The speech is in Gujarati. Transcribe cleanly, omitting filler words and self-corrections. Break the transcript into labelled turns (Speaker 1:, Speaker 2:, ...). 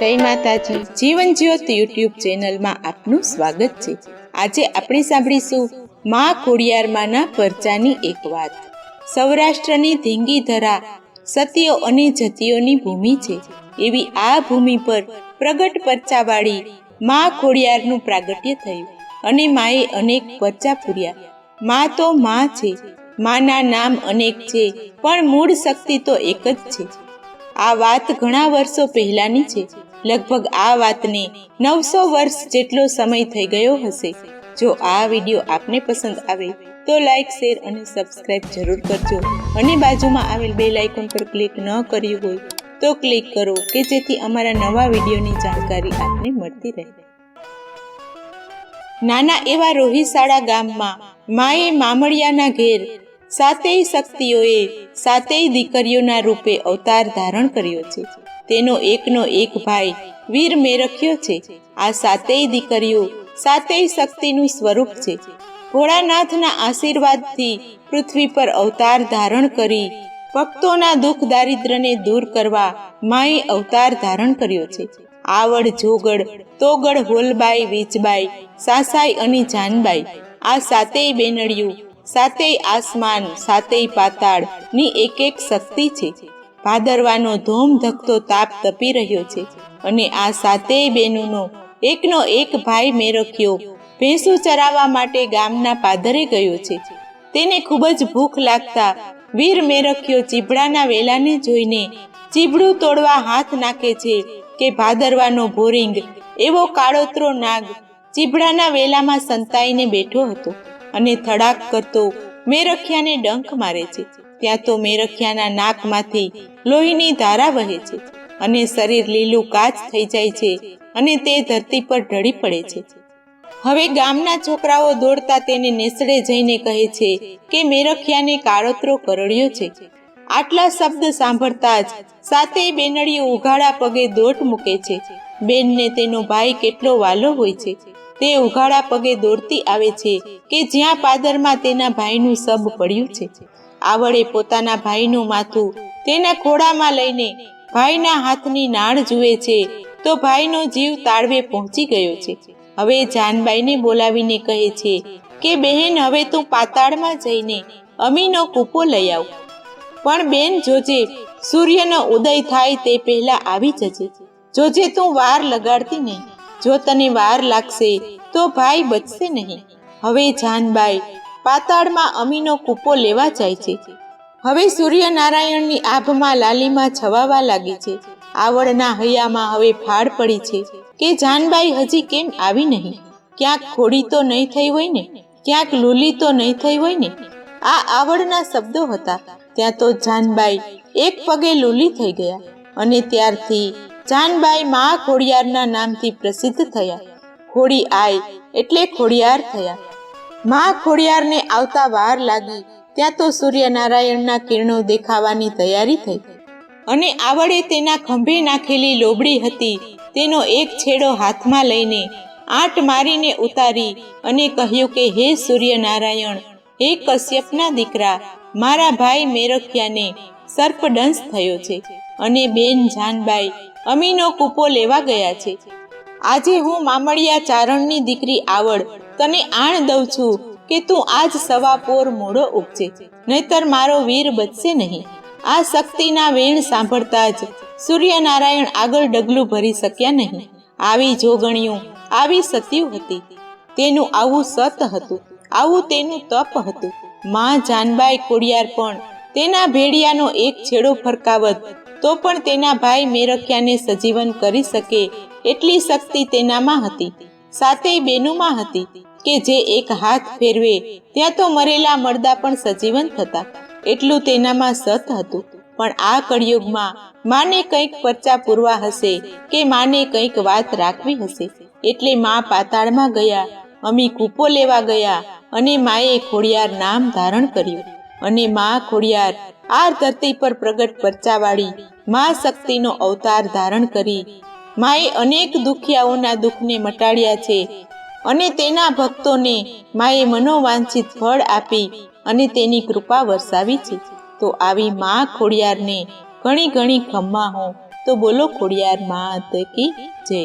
Speaker 1: જય માતાજી। જીવન જ્યોત યુટ્યુબ ચેનલમાં આપનું સ્વાગત છે। આજે આપણે સાંભળીશું મા ખોડિયારમાંના પરચાની એક વાત। સૌરાષ્ટ્રની ધીંગી ધરા સતીઓ અને જતીઓની ભૂમિ છે। એવી આ ભૂમિ પર પ્રગટ પરચાવાળી મા ખોડિયારનું પ્રાગટ્ય થયું અને માએ અનેક પરચા પૂર્યા। મા તો મા છે, માના નામ અનેક છે, પણ મૂળ શક્તિ તો એક જ છે। આ વાત ઘણા વર્ષો પહેલાની છે। લગભગ આ વાતને 900 વર્ષ જેટલો સમય થઈ ગયો હશે। જો આ વિડીયો આપને પસંદ આવે તો લાઈક, શેર અને સબસ્ક્રાઇબ જરૂર કરજો અને બાજુમાં આવેલ બેલ આઇકોન પર ક્લિક ન કર્યું હોય તો ક્લિક કરો કે જેથી અમારા નવા વિડીયોની જાણકારી આપને મળતી રહે। નાના એવા રોહિસાળા ગામમાં માએ મામડિયાના ઘેર સાતેય શક્તિઓએ સાતેય દીકરીઓના રૂપે અવતાર ધારણ કર્યો છે। તેનો એકનો એક ભાઈ વીર મેરખ્યો છે। આ સાતેય દીકરીઓ સાતેય શક્તિનું સ્વરૂપ છે। ભોળાનાથના આશીર્વાદથી પૃથ્વી પર અવતાર ધારણ કરી ભક્તોના દુઃખ દારિદ્રને દૂર કરવા માએ અવતાર ધારણ કર્યો છે। આવડ, જોગડ, તોગડ, હોલબાઈ, વીજબાઈ, સાસાઈ અને જાનબાઈ આ સાતેય બેનડિયું સાતેય આસમાન સાતેય પાતાળ ની એક એક શક્તિ છે। ભાદરવાનો ધોમ ધકતો તાપ તપી રહ્યો છે અને આ સાતેય બહેનોનો એકનો એક ભાઈ મેરખ્યો ભેંસું ચરાવવા માટે ગામના પાદરે ગયો છે। તેને ખૂબ જ ભૂખ લાગતા વીર મેરખ્યો ચીભડાના વેલાને જોઈને ચીભડું તોડવા હાથ નાખે છે કે ભાદરવાનો ભોરિંગ એવો કાળોતરો નાગ ચીભડાના વેલામાં સંતાઈને બેઠો હતો અને થડાક કરતો મેરખ્યાને ડંખ મારે છે। ત્યાં તો મેરખ્યાના નાકમાંથી લોહીની ધારા વહે છે અને શરીર લીલું કાચ થઈ જાય છે અને તે ધરતી પર ઢળી પડે છે। હવે ગામના છોકરાઓ દોડતા તેને નેસડે જઈને કહે છે કે મેરખ્યાને કાળોતરો કરડ્યો છે। આટલા શબ્દ સાંભળતા જ સાતેય બેનડીઓ ઉઘાડા પગે દોટ મૂકે છે। બેનને તેનો ભાઈ કેટલો વાલો હોય છે। તે ઉઘાડા પગે દોડતી આવે છે કે જ્યાં પાદરમાં તેના ભાઈનું શબ પડ્યું છે। આવડે પોતાના ભાઈનું માથું તેના ખોળામાં લઈને ભાઈના હાથની નાળ જુએ છે તો ભાઈનો જીવ તાળવે પહોંચી ગયો છે। હવે જાનબાઈને બોલાવીને કહે છે કે બહેન, હવે તું પાતાળમાં જઈને અમીનો કૂપો લઈ આવ, પણ બેન જોજે સૂર્યનો ઉદય થાય તે પહેલા આવી જજે। જોજે તું વાર લગાડતી નહીં, જો તને વાર લાગશે તો ભાઈ બચશે નહીં। હવે જાનબાઈ પાતાળમાં અમીનો કૂપો લેવા જાય છે। હવે સૂર્યનારાયણની આભમાં લાલીમાં છવાવા લાગી છે। આવડના હૈયામાં હવે ફાળ પડી છે કે જાનબાઈ હજી કેમ આવી નહીં? ક્યાંક ખોડી તો નહીં થઈ હોય ને? ક્યાંક લૂલી તો નહીં થઈ હોય ને? આ આવડના શબ્દો હતા। ત્યાં તો જાનબાઈ એક પગે લૂલી થઈ ગયા અને ત્યારથી જાનબાઈ મા ખોડિયારના નામથી પ્રસિદ્ધ થયા। ખોડી આય એટલે ખોડિયાર થયા। મા ખોડિયારને આવતા વાર લાગી ત્યાં તો સૂર્યનારાયણના કિરણો દેખાવાની તૈયારી થઈ અને આવડે તેના ખંભે નાખેલી લોબડી હતી તેનો એક છેડો હાથમાં લઈને આંટ મારીને ઉતારી અને કહ્યું કે હે સૂર્યનારાયણ, હે કશ્યપના દીકરા, મારા ભાઈ મેરખ્યાને સર્પદંશ થયો છે અને બેન જાનબાઈ અમીનો કૂપો લેવા ગયા છે। આજે હું મામડિયા ચારણની દીકરી આવડ તને આણ દઉં છું કે તું આજ સવા પોર મોડો ઉગજે, નહીતર મારો વીર બચશે નહીં। આ શક્તિના વેણ સાંભળતા જ સૂર્યનારાયણ આગળ ડગલું ભરી શક્યા નહીં। આવી જોગણીઓ, આવી સતીઓ હતી, તેનું આવું સત હતું, આવું તેનું તપ હતું। મા જાનબાઈ ખોડિયાર પણ તેના ભેડિયાનો એક છેડો ફરકાવત તો પણ તેના ભાઈ મેરખ્યાને સજીવન કરી શકે એટલી શક્તિ તેનામાં હતી। સાતેય બેનોમાં હતી કે જે એક હાથ ફેરવે ત્યાં તો મરેલા મરદા પણ સજીવન થતા, એટલું તેનામાં સત હતું। પણ આ કળિયુગમાં માને કંઈક પરચા પૂરવા હશે કે માને કંઈક વાત રાખવી હશે એટલે મા પાતાળમાં ગયા, અમી કૂપો લેવા ગયા અને માએ ખોડિયાર નામ ધારણ કર્યું અને મા ખોડિયાર આ ધરતી પર પ્રગટ પરચાવાળી મા શક્તિનો અવતાર ધારણ કરી માએ અનેક દુખિયાઓના દુઃખને મટાડ્યા છે અને તેના ભક્તોને માએ મનોવાંછિત ફળ આપી અને તેની કૃપા વરસાવી છે। તો આવી મા ખોડિયારને ઘણી ઘણી ખમ્માઓ, તો બોલો ખોડિયાર માત કી જય।